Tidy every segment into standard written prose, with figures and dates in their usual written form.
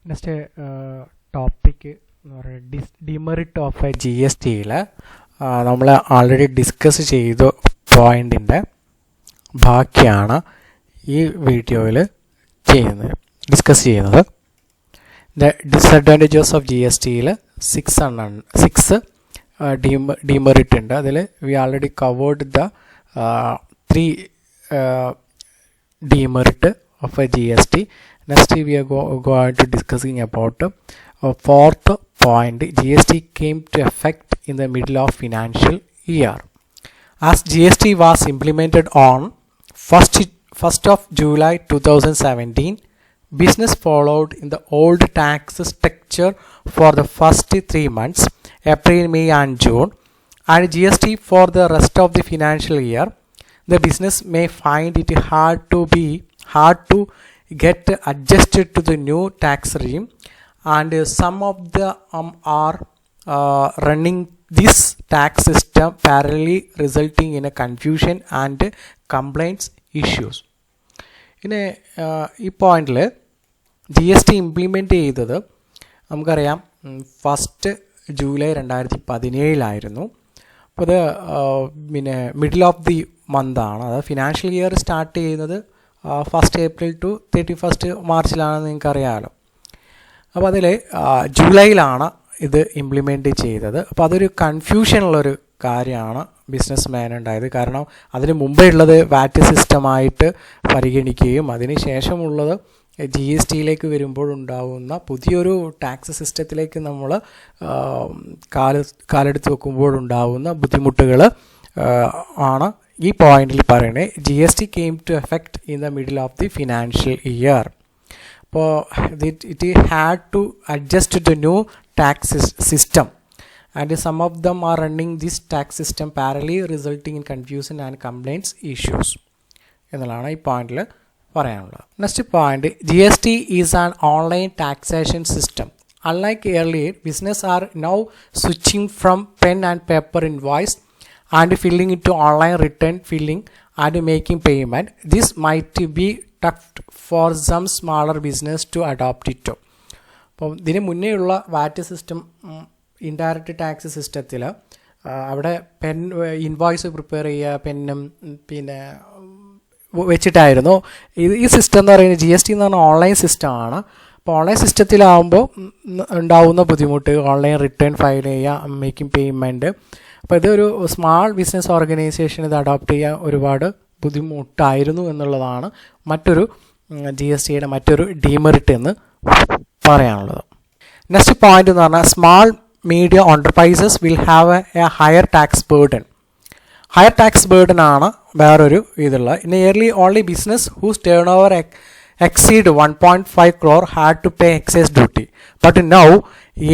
Next topic എന്ന് പറയുന്നത് demerit of A G S ടിയിൽ നമ്മൾ ആൾറെഡി ഡിസ്കസ് ചെയ്ത പോയിൻറ്റിൻ്റെ ബാക്കിയാണ് ഈ വീഡിയോയിൽ ഡിസ്കസ് ചെയ്യുന്നത്. The disadvantages of G S ടിയിൽ സിക്സ് ഡിമെറിറ്റ് ഉണ്ട്. അതിൽ we already covered the 3 demerit of a GST. Next we are going to discussing about fourth point. GST came to effect in the middle of financial year. As GST was implemented on 1st of July 2017, business followed in the old tax structure for the first 3 months, April, May and June, and GST for the rest of the financial year. The business may find it hard to get adjusted to the new tax regime, and some of them are running this tax system parallelly, resulting in a confusion and complaints issues. ഈ പോയിന്റിൽ G S T implement ചെയ്തത് നമുക്കറിയാം 1 July 2017 അപ്പോൾ അത് middle of the മന്താണ്. അത് financial year start ചെയ്യുന്നത് 1st April to 31st മാർച്ചിലാണെന്ന് നിങ്ങൾക്കറിയാമല്ലോ. അപ്പോൾ അതിൽ ജൂലൈയിലാണ് ഇത് ഇംപ്ലിമെൻ്റ് ചെയ്തത്. അപ്പോൾ അതൊരു കൺഫ്യൂഷനുള്ളൊരു കാര്യമാണ് ബിസിനസ് മാൻ ഉണ്ടായത്. കാരണം അതിന് മുമ്പേ ഉള്ളത് വാറ്റ് സിസ്റ്റമായിട്ട് പരിഗണിക്കുകയും അതിന് ശേഷമുള്ളത് ജി എസ് ടിയിലേക്ക് വരുമ്പോഴുണ്ടാകുന്ന പുതിയൊരു ടാക്സ് സിസ്റ്റത്തിലേക്ക് നമ്മൾ കാലെടുത്ത് വെക്കുമ്പോഴുണ്ടാകുന്ന ബുദ്ധിമുട്ടുകൾ ആണ് ഈ പോയിന്റിൽ പറയുന്നത്. G S T came to effect in the middle of the financial year. അപ്പോൾ it had to adjust to new tax system, and some of them are running this tax system parallelly, resulting in confusion and complaints issues എന്നുള്ളതാണ് ഈ പോയിന്റിൽ പറയാനുള്ളത്. Next point, G S T is an online taxation system. Unlike earlier, business are now switching from pen and paper invoice and filling into online return filling and making payment. This might be tough for some smaller business to adopt it. അപ്പോൾ ഇതിന് മുന്നേയുള്ള വാറ്റ് system, indirect tax സിസ്റ്റത്തിൽ അവിടെ invoice prepare ചെയ്യുക പെന്നും പിന്നെ വെച്ചിട്ടായിരുന്നു. ഈ system എന്ന് പറയുന്നത് ജി എസ് ടി എന്ന് പറഞ്ഞാൽ ഓൺലൈൻ സിസ്റ്റമാണ്. അപ്പോൾ ഓൺലൈൻ സിസ്റ്റത്തിലാവുമ്പോൾ ഉണ്ടാവുന്ന ബുദ്ധിമുട്ട്, ഓൺലൈൻ റിട്ടേൺ ഫയൽ ചെയ്യുക, മേക്കിംഗ് പേയ്മെൻറ്റ്. അപ്പോൾ ഇതൊരു സ്മാൾ ബിസിനസ് ഓർഗനൈസേഷൻ ഇത് അഡോപ്റ്റ് ചെയ്യാൻ ഒരുപാട് ബുദ്ധിമുട്ടായിരുന്നു എന്നുള്ളതാണ് മറ്റൊരു ജി എസ് ടിയുടെ മറ്റൊരു ഡിമെറിറ്റ് എന്ന് പറയാനുള്ളത്. നെക്സ്റ്റ് പോയിന്റ് എന്ന് പറഞ്ഞാൽ small medium enterprises will have a higher tax burden. Higher tax burden ആണ് വേറൊരു ഇതുള്ള. In yearly only business whose turnover exceed 1.5 crore had to pay excess duty, but now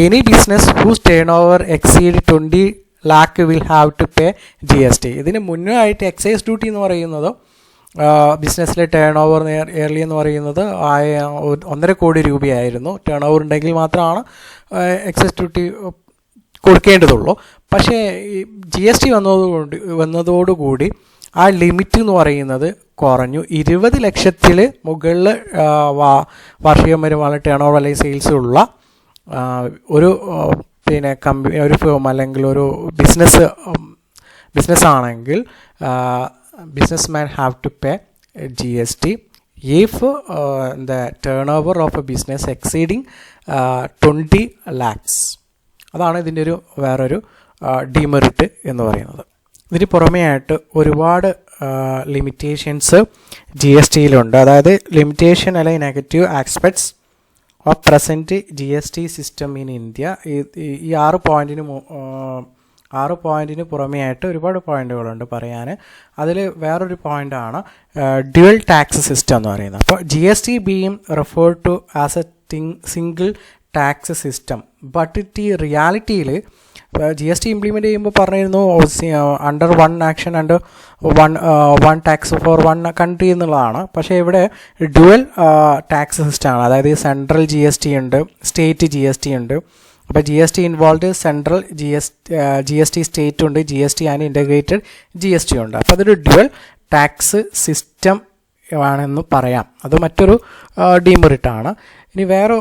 any business whose turnover exceed 20 lakh will have to pay GST. ഇതിന് മുന്നേ ആയിട്ട് excise duty എന്ന് പറയുന്നത് ബിസിനസ്സിലെ turn over yearly എന്ന് പറയുന്നത് 1.5 കോടി രൂപയായിരുന്നു. Turn over ഉണ്ടെങ്കിൽ മാത്രമാണ് എക്സൈസ് ഡ്യൂട്ടി കൊടുക്കേണ്ടതുള്ളൂ. പക്ഷേ ജി എസ് ടി വന്നതോടുകൂടി ആ ലിമിറ്റ് എന്ന് പറയുന്നത് കുറഞ്ഞു. 20 ലക്ഷത്തിൽ മുകളിൽ വാർഷികം വരുമാനം ടേൺ ഓവർ അല്ലെങ്കിൽ സെയിൽസ് ഉള്ള ഒരു പിന്നെ ഒരു ഫേം അല്ലെങ്കിൽ ഒരു ബിസിനസ് ആണെങ്കിൽ businessman have to pay G S T if the turnover of a business exceeding 20 lakhs. അതാണ് ഇതിൻ്റെ ഒരു വേറൊരു ഡിമെറിറ്റ് എന്ന് പറയുന്നത്. ഇതിന് പുറമേ ആയിട്ട് ഒരുപാട് ലിമിറ്റേഷൻസ് ജി എസ് ടിയിലുണ്ട്. അതായത് ലിമിറ്റേഷൻ അല്ലെങ്കിൽ negative aspects of present G S T system in India. ഈ 6 പോയിന്റിന് പുറമേ ആയിട്ട് ഒരുപാട് പോയിന്റുകളുണ്ട് പറയാൻ. അതിൽ വേറൊരു പോയിൻ്റാണ് ഡ്യുവൽ ടാക്സ് സിസ്റ്റം എന്ന് പറയുന്നത്. അപ്പോൾ G S T being referred to as a single tax system, but ഈ റിയാലിറ്റിയിൽ ജി എസ് ടി ഇംപ്ലിമെൻറ്റ് ചെയ്യുമ്പോൾ പറഞ്ഞിരുന്നു under one action under one tax for one country എന്നുള്ളതാണ്. പക്ഷേ ഇവിടെ ഡ്യുവൽ ടാക്സ് സിസ്റ്റമാണ്. അതായത് സെൻട്രൽ ജി എസ് ടി ഉണ്ട്, സ്റ്റേറ്റ് ജി എസ് ടി ഉണ്ട്. അപ്പോൾ G S T involve central G S T state ഉണ്ട്, G S T and integrated G S T ഉണ്ട്. അപ്പോൾ അതൊരു ഡ്യുവൽ ടാക്സ് സിസ്റ്റം ആണെന്ന് പറയാം. അത് മറ്റൊരു ഡീമെറിറ്റാണ്. ഇനി വേറെ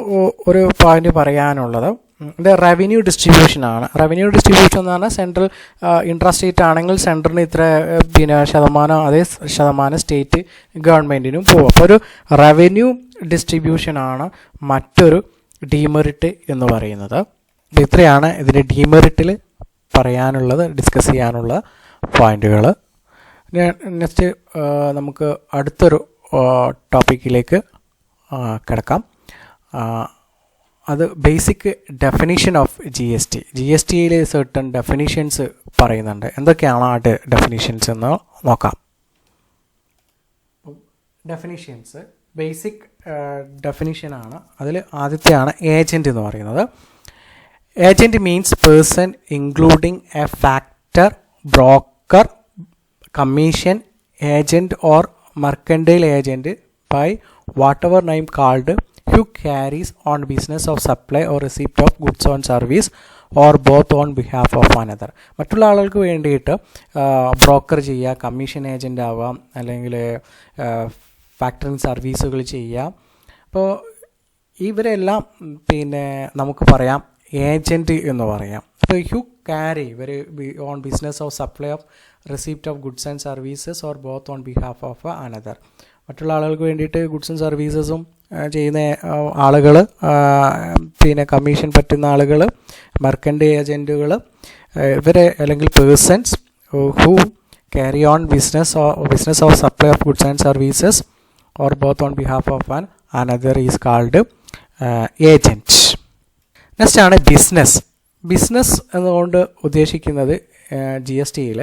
ഒരു പോയിന്റ് പറയാനുള്ളത് ഇത് റവന്യൂ ഡിസ്ട്രിബ്യൂഷനാണ്. റവന്യൂ ഡിസ്ട്രിബ്യൂഷൻ എന്ന് പറഞ്ഞാൽ സെൻട്രൽ ഇൻട്രാസ്റ്റേറ്റ് ആണെങ്കിൽ സെൻട്രലിന് ഇത്ര ശതമാനം, അതേ ശതമാനം സ്റ്റേറ്റ് ഗവൺമെൻറ്റിനും പോകും. അപ്പോൾ ഒരു റവന്യൂ ഡിസ്ട്രിബ്യൂഷനാണ് മറ്റൊരു ഡീമെറിറ്റ് എന്ന് പറയുന്നത്. ഇത്രയാണ് ഇതിൻ്റെ ഡീമെറിറ്റിൽ പറയാനുള്ളത്, ഡിസ്കസ് ചെയ്യാനുള്ള പോയിന്റുകൾ. നെക്സ്റ്റ് നമുക്ക് അടുത്തൊരു ടോപ്പിക്കിലേക്ക് കിടക്കാം. അത് basic definition of G S T. G S ടിയിൽ സർട്ടൺ ഡെഫിനിഷൻസ് പറയുന്നുണ്ട്. എന്തൊക്കെയാണ് ആ ഡെഫിനിഷൻസ് എന്ന് നോക്കാം. ഡെഫിനിഷൻസ് ബേസിക് ഡെഫിനിഷനാണ്. അതിൽ ആദ്യത്തെയാണ് ഏജൻറ്റ് എന്ന് പറയുന്നത്. Agent means person including a factor, broker, commission agent or mercantile agent by whatever name called, who carries on business of supply or receipt of goods or service or both on behalf of another. മറ്റുള്ള ആളുകൾക്ക് വേണ്ടിയിട്ട് broker ചെയ്യുക, commission agent ആവാം, അല്ലെങ്കിൽ factoring സർവീസുകൾ ചെയ്യാം. അപ്പോൾ ഇവരെല്ലാം നമുക്ക് പറയാം ഏജൻറ്റ് എന്ന് പറയാം. അപ്പോൾ ഹു ക്യാരി ഇവർ on business of supply of receipt of goods and services or both on behalf of another. മറ്റുള്ള ആളുകൾക്ക് വേണ്ടിയിട്ട് ഗുഡ്സും സർവീസസും ചെയ്യുന്ന ആളുകൾ, കമ്മീഷൻ പറ്റുന്ന ആളുകൾ, മെർക്കൻ്റ് ഏജൻറ്റുകൾ, ഇവരെ അല്ലെങ്കിൽ persons who carry on business of supply of goods and services or both on behalf of an another is called agent. Next ആണ് ബിസിനസ്. ബിസിനസ് എന്നുകൊണ്ട് ഉദ്ദേശിക്കുന്നത് ജി എസ് ടിയിൽ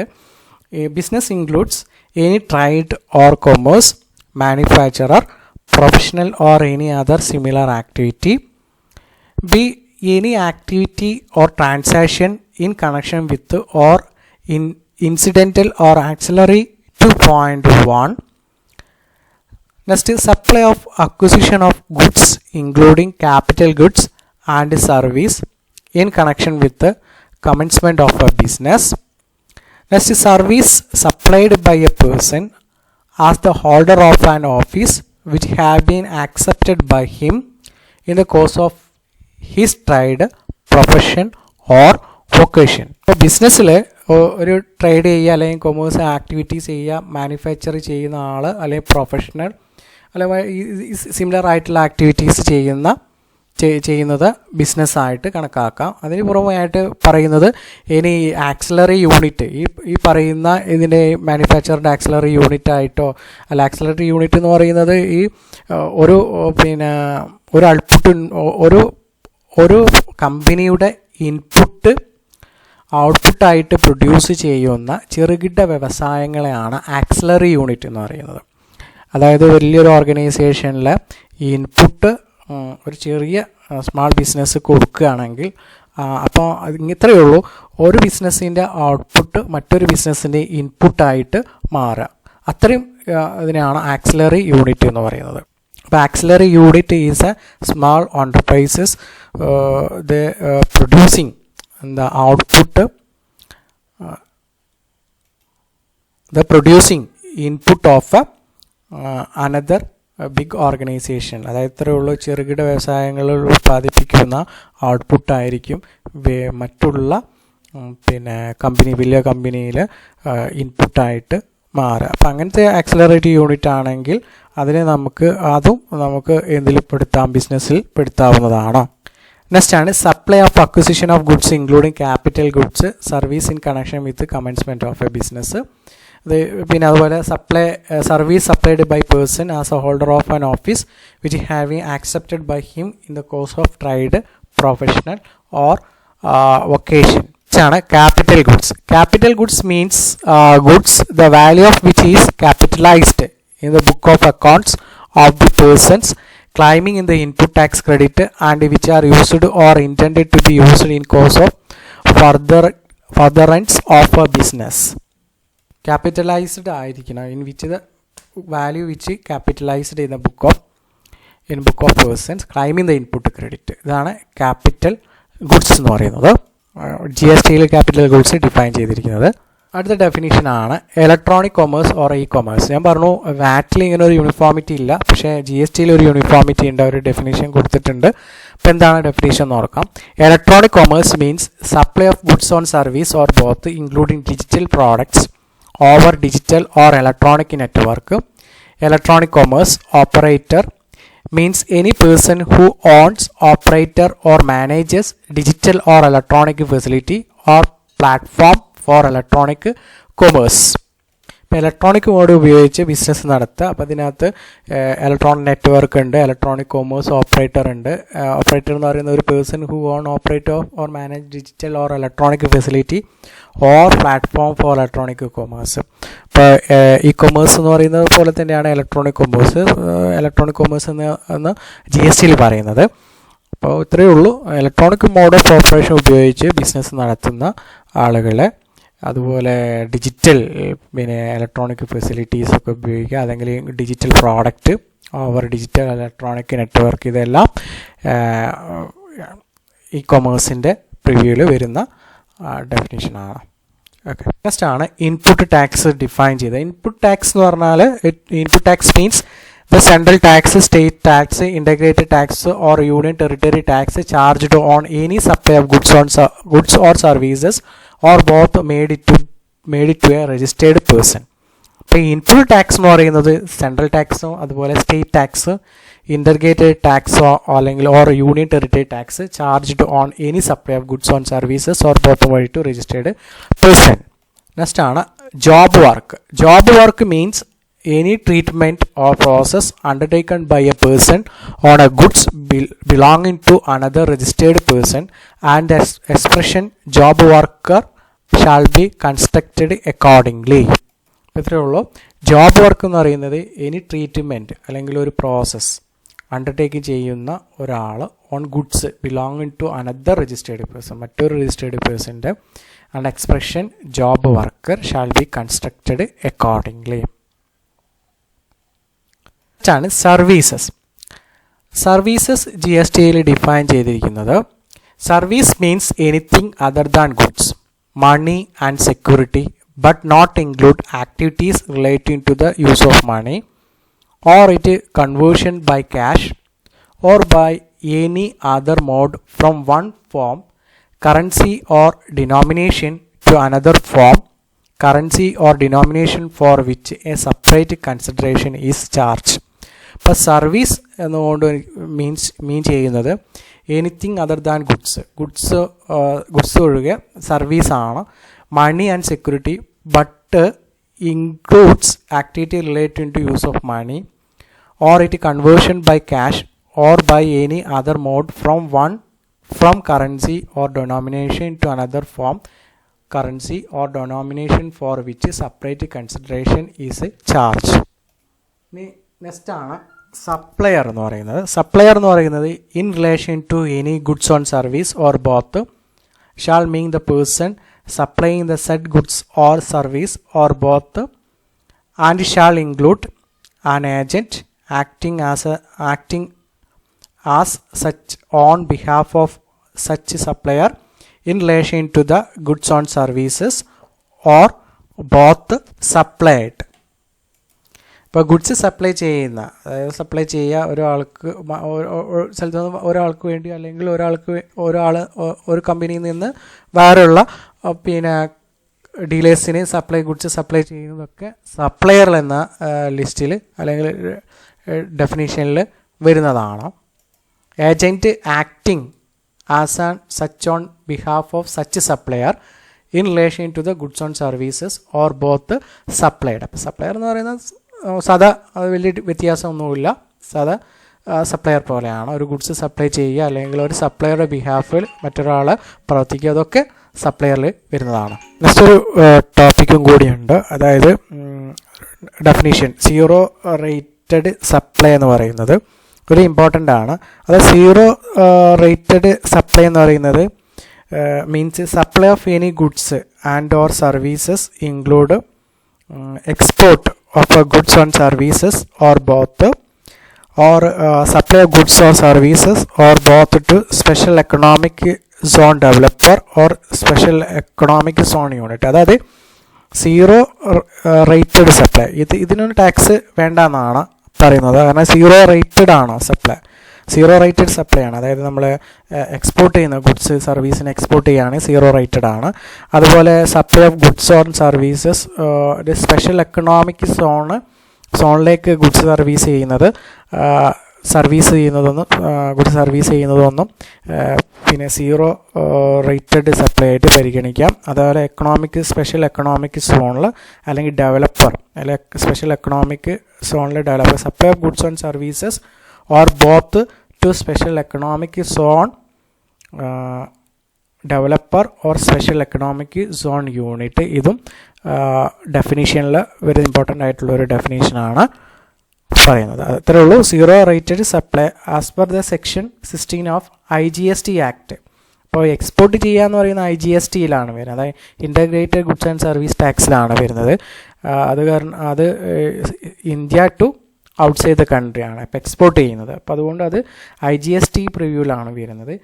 business includes any trade or commerce, manufacturer, professional or any other similar activity. B, any activity or transaction in connection with or in incidental or auxiliary to point 1. Next is supply of acquisition of goods including capital goods and service in connection with the commencement of a business. Next is service supplied by a person as the holder of an office which have been accepted by him in the course of his trade, profession or vocation. ഇപ്പോൾ ബിസിനസ്സിൽ ഒരു trade ചെയ്യുക അല്ലെങ്കിൽ commerce activities ചെയ്യുക, manufacture ചെയ്യുന്ന ആൾ അല്ലെങ്കിൽ professional അല്ലെങ്കിൽ similar ആയിട്ടുള്ള ആക്ടിവിറ്റീസ് ചെയ്യുന്നത് ബിസിനസ്സായിട്ട് കണക്കാക്കാം. അതിന് പുറമായിട്ട് പറയുന്നത് ഇനി ആക്സിലറി യൂണിറ്റ്, ഈ പറയുന്ന ഇതിൻ്റെ മാനുഫാക്ചറിൻ്റെ ആക്സിലറി യൂണിറ്റ് ആയിട്ടോ, അല്ല ആക്സിലറി യൂണിറ്റ് എന്ന് പറയുന്നത് ഈ ഒരു ഒരു കമ്പനിയുടെ ഇൻപുട്ട് ഔട്ട്പുട്ടായിട്ട് പ്രൊഡ്യൂസ് ചെയ്യുന്ന ചെറുകിട വ്യവസായങ്ങളെയാണ് ആക്സിലറി യൂണിറ്റ് എന്ന് പറയുന്നത്. അതായത് വലിയൊരു ഓർഗനൈസേഷനിൽ ഇൻപുട്ട് ഒരു ചെറിയ സ്മാൾ ബിസിനസ് കൊടുക്കുകയാണെങ്കിൽ അപ്പോൾ ഇത്രയേ ഉള്ളൂ, ഒരു ബിസിനസ്സിൻ്റെ ഔട്ട്പുട്ട് മറ്റൊരു ബിസിനസ്സിൻ്റെ ഇൻപുട്ടായിട്ട് മാറുക. അത്രയും ഇതിനെയാണ് ആക്സിലറി യൂണിറ്റ് എന്ന് പറയുന്നത്. അപ്പോൾ ancillary unit is a small enterprises producing the output, the producing input of another big organisation. അതായത് ഇത്രയുള്ള ചെറുകിട വ്യവസായങ്ങൾ ഉൽപ്പാദിപ്പിക്കുന്ന ഔട്ട്പുട്ടായിരിക്കും മറ്റുള്ള വലിയ കമ്പനിയിൽ ഇൻപുട്ടായിട്ട് മാറുക. അപ്പം അങ്ങനത്തെ ആക്സിലറേറ്റീവ് യൂണിറ്റ് ആണെങ്കിൽ അതിനെ നമുക്ക് എന്തിൽ പെടുത്താം, ബിസിനസ്സിൽ പെടുത്താവുന്നതാണ്. നെക്സ്റ്റ് ആണ് supply of acquisition of goods including capital goods, service in connection with commencement of a business. അതുപോലെ service supplied by person as a holder of an office which having accepted by him in the course of trade, professional or vocation. ആണ് capital goods. Capital goods means goods the value of which is capitalised in the book of accounts of the persons claiming in the input tax credit and which are used or intended to be used in course of furtherance of a business. Capitalized ആയിരിക്കണം, in which the value which capitalized in the book of persons claiming the input credit. ഇതാണ് capital goods എന്ന് പറയുന്നത്. G S ടിയിൽ capital goods define ചെയ്തിരിക്കുന്നത്. അടുത്ത ഡെഫിനിഷനാണ് electronic commerce or e commerce. ഞാൻ പറഞ്ഞു വാറ്റിൽ ഇങ്ങനെ ഒരു യൂണിഫോമിറ്റി ഇല്ല, പക്ഷേ ജി എസ് ടിയിൽ ഒരു യൂണിഫോമിറ്റി ഉണ്ട്, ഒരു ഡെഫിനിഷൻ കൊടുത്തിട്ടുണ്ട്. അപ്പോൾ എന്താണ് ഡെഫിനിഷൻ എന്ന് നോക്കാം. Electronic commerce means supply of goods on service or both including digital products over digital or electronic network. Electronic commerce operator means any person who owns, operator or manages digital or electronic facility or platform for electronic commerce. ഇപ്പോൾ electronic mode ഉപയോഗിച്ച് business നടത്തുക. അപ്പോൾ അതിനകത്ത് electronic network ഉണ്ട്, electronic commerce operator ഉണ്ട്. Operator എന്ന് പറയുന്ന ഒരു person who on, operate or manage digital or electronic facility or platform for electronic commerce. ഇപ്പോൾ ഇ കൊമേഴ്സ് എന്ന് പറയുന്നത് പോലെ തന്നെയാണ് ഇലക്ട്രോണിക് കൊമേഴ്സ്. ഇലക്ട്രോണിക് കൊമേഴ്സ് എന്ന് ജി എസ് ടിയിൽ പറയുന്നത്. അപ്പോൾ ഇത്രയേ ഉള്ളൂ. ഇലക്ട്രോണിക് മോഡ് ഓഫ് ഓപ്പറേഷൻ ഉപയോഗിച്ച് ബിസിനസ് നടത്തുന്ന ആളുകളെ, അതുപോലെ ഡിജിറ്റൽ പിന്നെ ഇലക്ട്രോണിക് ഫെസിലിറ്റീസൊക്കെ ഉപയോഗിക്കുക, അല്ലെങ്കിൽ digital product over digital electronic network, ഇതെല്ലാം ഇ കൊമേഴ്സിൻ്റെ പ്രിവ്യൂവിൽ വരുന്ന ഡെഫിനിഷനാണ്. ഓക്കെ, നെക്സ്റ്റ് ആണ് ഇൻപുട്ട് ടാക്സ് ഡിഫൈൻ ചെയ്തത്. ഇൻപുട്ട് ടാക്സ് എന്ന് പറഞ്ഞാൽ input tax means the central tax, state tax, integrated tax or union territory tax charged on any supply of goods or services or both made it to a registered person. ഇപ്പോൾ input tax എന്ന് പറയുന്നത് central ടാക്സും അതുപോലെ state tax, integrated ടാക്സോ അല്ലെങ്കിൽ or union territory tax charged on any supply of goods on services or both വഴി to registered person. Next ആണ് job work. Job work means any treatment or process undertaken by a person on a goods belonging to another registered person, and the expression job worker shall be constructed accordingly. ഇത്രയേ ഉള്ളൂ. Job work എന്ന് പറയുന്നത് any treatment അല്ലെങ്കിൽ ഒരു process undertake ചെയ്യുന്ന ഒരാൾ on goods belonging to another registered person, മറ്റൊരു registered പേഴ്സൻ്റെ, and expression job worker shall be constructed accordingly. ാണ് സർവീസസ്. സർവീസസ് ജി എസ് ടിയിൽ ഡിഫൈൻ ചെയ്തിരിക്കുന്നത് service means anything other than goods, money and security but not include activities relating to the use of money or it conversion by cash or by any other mode from one form currency or denomination to another form currency or denomination for which a separate consideration is charged. ഇപ്പോൾ service എന്നുകൊണ്ട് mean ചെയ്യുന്നത് anything other than goods ഒഴികെ സർവീസാണ്. Money and security but includes activity related to use of money or it conversion by cash or by any other mode from currency or denomination to another form currency or denomination for which separate consideration is charged. Next ആണ് supplier എന്ന് പറയുന്നത്. Supplier എന്ന് പറയുന്നത് in relation to any goods on service or both shall mean the person supplying the said goods or service or both and shall include an agent acting as such on behalf of such supplier in relation to the goods on services or both supplied. ഇപ്പോൾ goods supply ചെയ്യുന്ന, അതായത് supply ചെയ്യുക ഒരാൾക്ക് സ്ഥലത്ത് നിന്ന് ഒരാൾക്ക് വേണ്ടി അല്ലെങ്കിൽ ഒരു കമ്പനിയിൽ നിന്ന് വേറെയുള്ള പിന്നെ ഡീലേഴ്സിന് ഗുഡ്സ് സപ്ലൈ ചെയ്യുന്നതൊക്കെ സപ്ലയർ എന്ന ലിസ്റ്റിൽ അല്ലെങ്കിൽ ഡെഫിനേഷനിൽ വരുന്നതാണ്. Agent acting as and such on behalf of such supplier in relation to the goods on services or both supplied. അപ്പോൾ സപ്ലയർ എന്ന് പറയുന്നത് സാധാ വലിയ വ്യത്യാസമൊന്നുമില്ല, സാധാ സപ്ലയർ പോലെയാണ്. ഒരു ഗുഡ്സ് സപ്ലൈ ചെയ്യുക അല്ലെങ്കിൽ ഒരു സപ്ലയറുടെ ബിഹാഫിൽ മറ്റൊരാൾ പ്രവർത്തിക്കുക, അതൊക്കെ സപ്ലയറിൽ വരുന്നതാണ്. നെക്സ്റ്റ് ഒരു ടോപ്പിക്കും കൂടിയുണ്ട്, അതായത് ഡെഫിനിഷൻ സീറോ റേറ്റഡ് സപ്ലൈ എന്ന് പറയുന്നത് ഒരു ഇമ്പോർട്ടൻ്റ് ആണ്. അത് സീറോ റേറ്റഡ് സപ്ലൈ എന്ന് പറയുന്നത് means supply of any goods and or services include export of goods on services or both or supply of goods or services or both to special economic zone developer or special economic zone unit. അതായത് zero rated supply, ഇതിനൊരു tax വേണ്ടെന്നാണ് പറയുന്നത്. കാരണം zero rated ആണ് supply, zero rated supply ആണ്. അതായത് നമ്മൾ export ചെയ്യുന്ന ഗുഡ്സ് സർവീസിന് എക്സ്പോർട്ട് ചെയ്യുകയാണെങ്കിൽ സീറോ റേറ്റഡ് ആണ്. അതുപോലെ supply of goods or services ഒരു സ്പെഷ്യൽ എക്കണോമിക് സോണിലേക്ക് ഗുഡ്സ് സർവീസ് ചെയ്യുന്നതൊന്നും പിന്നെ സീറോ റേറ്റഡ് സപ്ലൈ ആയിട്ട് പരിഗണിക്കാം. അതുപോലെ സ്പെഷ്യൽ എക്കണോമിക് സോണിൽ അല്ലെങ്കിൽ ഡെവലപ്പർ സ്പെഷ്യൽ എക്കണോമിക് സോണിൽ developer supply of goods and services or both to special economic zone developer or special economic zone unit. ഇതും ഡെഫിനീഷനിൽ വെരി ഇമ്പോർട്ടൻ്റ് ആയിട്ടുള്ളൊരു ഡെഫിനീഷനാണ് പറയുന്നത്. അത്രേ ഉള്ളൂ. Zero rated supply as per the section 16 of IGST act. അപ്പോൾ export ചെയ്യുക എന്ന് പറയുന്ന IGSTയിലാണ് വരുന്നത്, അതായത് ഇൻ്റഗ്രേറ്റഡ് ഗുഡ്സ് ആൻഡ് സർവീസ് ടാക്സിലാണ് വരുന്നത്. അത് ഇന്ത്യ ടു ഔട്ട്സൈഡ് ദ കൺട്രിയാണ് ഇപ്പോൾ എക്സ്പോർട്ട് ചെയ്യുന്നത്. അപ്പോൾ അതുകൊണ്ട് അത് IGST പ്രിവ്യൂവിലാണ് വരുന്നത്.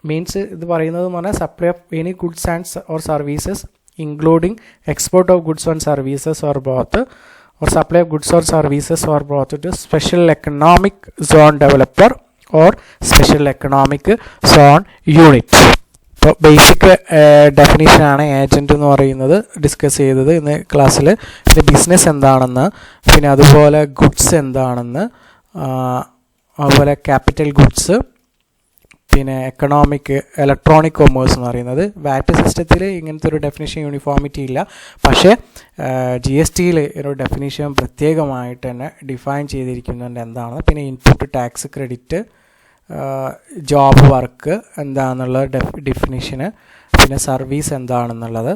മീൻസ് ഇത് പറയുന്നത് എന്ന് പറഞ്ഞാൽ supply of any goods and or services including export of goods and services or both or supply of goods or services or brought to special economic zone developer or special economic zone unit. ഇപ്പോൾ basic ഡെഫിനേഷനാണ് agent എന്ന് പറയുന്നത് discuss ചെയ്തത് ഇന്ന് ക്ലാസ്സിൽ. പിന്നെ business എന്താണെന്ന്, പിന്നെ അതുപോലെ ഗുഡ്സ് എന്താണെന്ന്, അതുപോലെ ക്യാപിറ്റൽ ഗുഡ്സ്, പിന്നെ ഇലക്ട്രോണിക് കൊമേഴ്സ് എന്ന് പറയുന്നത്. വാറ്റ് സിസ്റ്റത്തിൽ ഇങ്ങനത്തെ ഒരു ഡെഫിനേഷൻ യൂണിഫോമിറ്റി ഇല്ല, പക്ഷേ GSTയിൽ ഒരു ഡെഫിനേഷൻ പ്രത്യേകമായിട്ട് തന്നെ ഡിഫൈൻ ചെയ്തിരിക്കുന്നുണ്ട് എന്താണ്. പിന്നെ input, tax, credit, job work എന്താണെന്നുള്ള ഡെഫിനിഷന്, പിന്നെ സർവീസ് എന്താണെന്നുള്ളത്,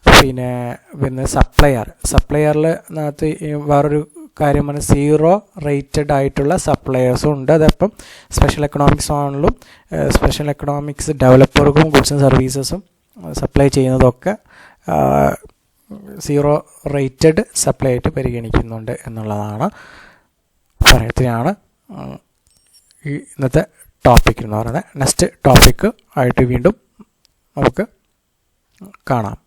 പിന്നെ സപ്ലയറിനകത്ത് വേറൊരു കാര്യം പറഞ്ഞാൽ സീറോ റേറ്റഡ് ആയിട്ടുള്ള സപ്ലയേഴ്സും ഉണ്ട്. അതപ്പം സ്പെഷ്യൽ എക്കണോമിക്സ് സോണിലും സ്പെഷ്യൽ എക്കണോമിക്സ് ഡെവലപ്പർക്കും ഗുഡ്സും സർവീസസും സപ്ലൈ ചെയ്യുന്നതൊക്കെ സീറോ റേറ്റഡ് സപ്ലൈ ആയിട്ട് പരിഗണിക്കുന്നുണ്ട് എന്നുള്ളതാണ് പറയത്തിനാണ് ഈ ഇന്നത്തെ ടോപ്പിക് എന്ന് പറയുന്നത്. നെക്സ്റ്റ് ടോപ്പിക്ക് ആയിട്ട് വീണ്ടും നമുക്ക് കാണാം.